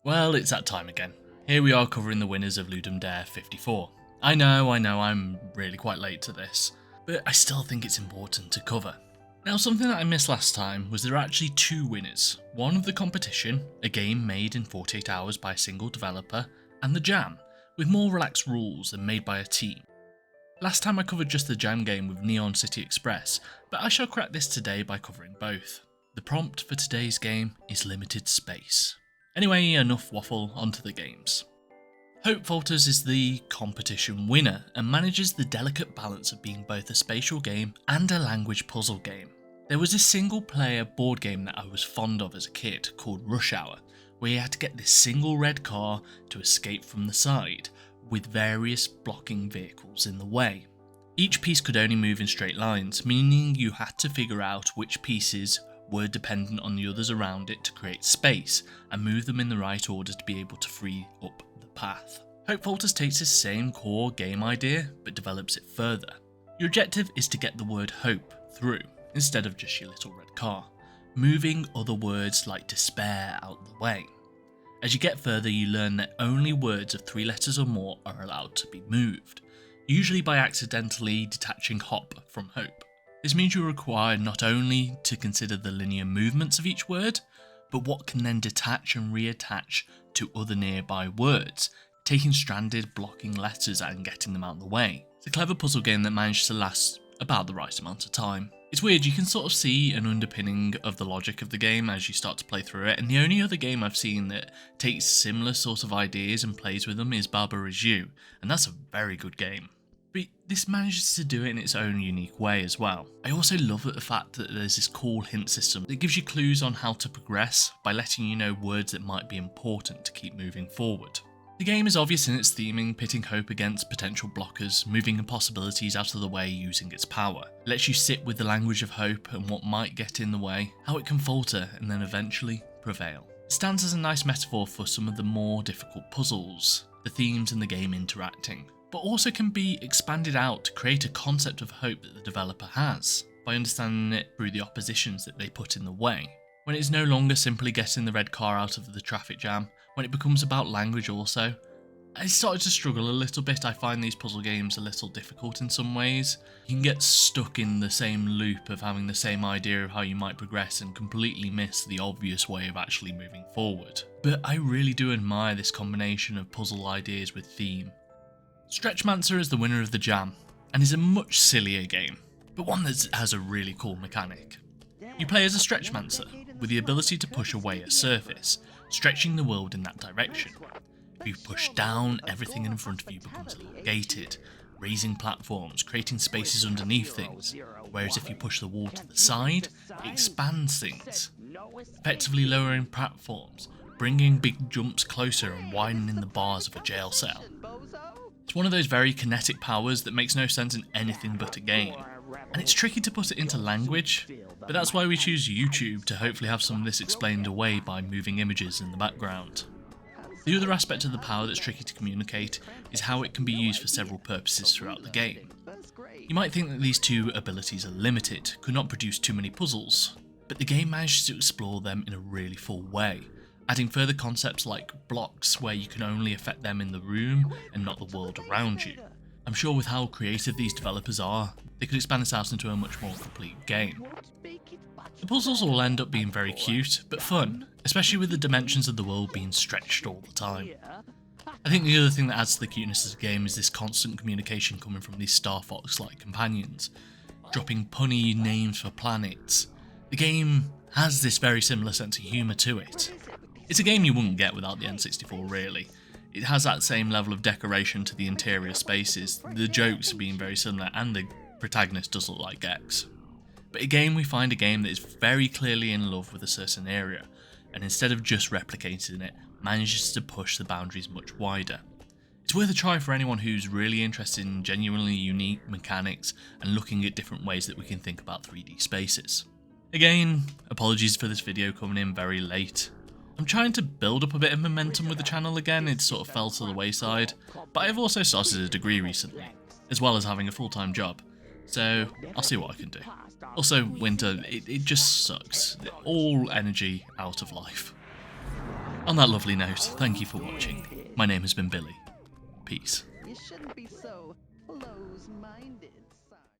Well, it's that time again. Here we are covering the winners of Ludum Dare 54. I know, I'm really quite late to this, but I still think it's important to cover. Now, something that I missed last time was there are actually two winners. One of the competition, a game made in 48 hours by a single developer, and the Jam, with more relaxed rules and made by a team. Last time I covered just the Jam game with Neon City Express, but I shall crack this today by covering both. The prompt for today's game is limited space. Anyway, enough waffle, onto the games. Falters is the competition winner and manages the delicate balance of being both a spatial game and a language puzzle game. There was a single player board game that I was fond of as a kid called Rush Hour, where you had to get this single red car to escape from the side, with various blocking vehicles in the way. Each piece could only move in straight lines, meaning you had to figure out which pieces were dependent on the others around it to create space and move them in the right order to be able to free up the path. Falters takes this same core game idea but develops it further. Your objective is to get the word hope through instead of just your little red car, moving other words like despair out the way. As you get further, you learn that only words of 3 letters or more are allowed to be moved, usually by accidentally detaching hop from hope. This means you are required not only to consider the linear movements of each word, but what can then detach and reattach to other nearby words, taking stranded blocking letters and getting them out of the way. It's a clever puzzle game that manages to last about the right amount of time. It's weird, you can sort of see an underpinning of the logic of the game as you start to play through it, and the only other game I've seen that takes similar sort of ideas and plays with them is Baba Is You, and that's a very good game. But this manages to do it in its own unique way as well. I also love the fact that there's this cool hint system that gives you clues on how to progress by letting you know words that might be important to keep moving forward. The game is obvious in its theming, pitting hope against potential blockers, moving impossibilities out of the way using its power. It lets you sit with the language of hope and what might get in the way, how it can falter and then eventually prevail. It stands as a nice metaphor for some of the more difficult puzzles, the themes in the game interacting, but also can be expanded out to create a concept of hope that the developer has, by understanding it through the oppositions that they put in the way. When it's no longer simply getting the red car out of the traffic jam, when it becomes about language also, I started to struggle a little bit. I find these puzzle games a little difficult in some ways. You can get stuck in the same loop of having the same idea of how you might progress and completely miss the obvious way of actually moving forward. But I really do admire this combination of puzzle ideas with theme. Stretchmancer is the winner of the Jam, and is a much sillier game, but one that has a really cool mechanic. You play as a Stretchmancer, with the ability to push away a surface, stretching the world in that direction. If you push down, everything in front of you becomes elongated, raising platforms, creating spaces underneath things, whereas if you push the wall to the side, it expands things, effectively lowering platforms, bringing big jumps closer and widening the bars of a jail cell. It's one of those very kinetic powers that makes no sense in anything but a game, and it's tricky to put it into language, but that's why we choose YouTube to hopefully have some of this explained away by moving images in the background. The other aspect of the power that's tricky to communicate is how it can be used for several purposes throughout the game. You might think that these two abilities are limited, could not produce too many puzzles, but the game manages to explore them in a really full way, adding further concepts like blocks where you can only affect them in the room and not the world around you. I'm sure with how creative these developers are, they could expand this out into a much more complete game. The puzzles all end up being very cute, but fun, especially with the dimensions of the world being stretched all the time. I think the other thing that adds to the cuteness of the game is this constant communication coming from these Star Fox-like companions, dropping punny names for planets. The game has this very similar sense of humour to it. It's a game you wouldn't get without the N64 really. It has that same level of decoration to the interior spaces, the jokes being very similar, and the protagonist does look like Gex. But again, we find a game that is very clearly in love with a certain area, and instead of just replicating it, manages to push the boundaries much wider. It's worth a try for anyone who's really interested in genuinely unique mechanics and looking at different ways that we can think about 3D spaces. Again, apologies for this video coming in very late. I'm trying to build up a bit of momentum with the channel again, it sort of fell to the wayside, but I've also started a degree recently, as well as having a full-time job, so I'll see what I can do. Also, winter, it just sucks. All energy out of life. On that lovely note, thank you for watching. My name has been Billy. Peace. You shouldn't be so close-minded.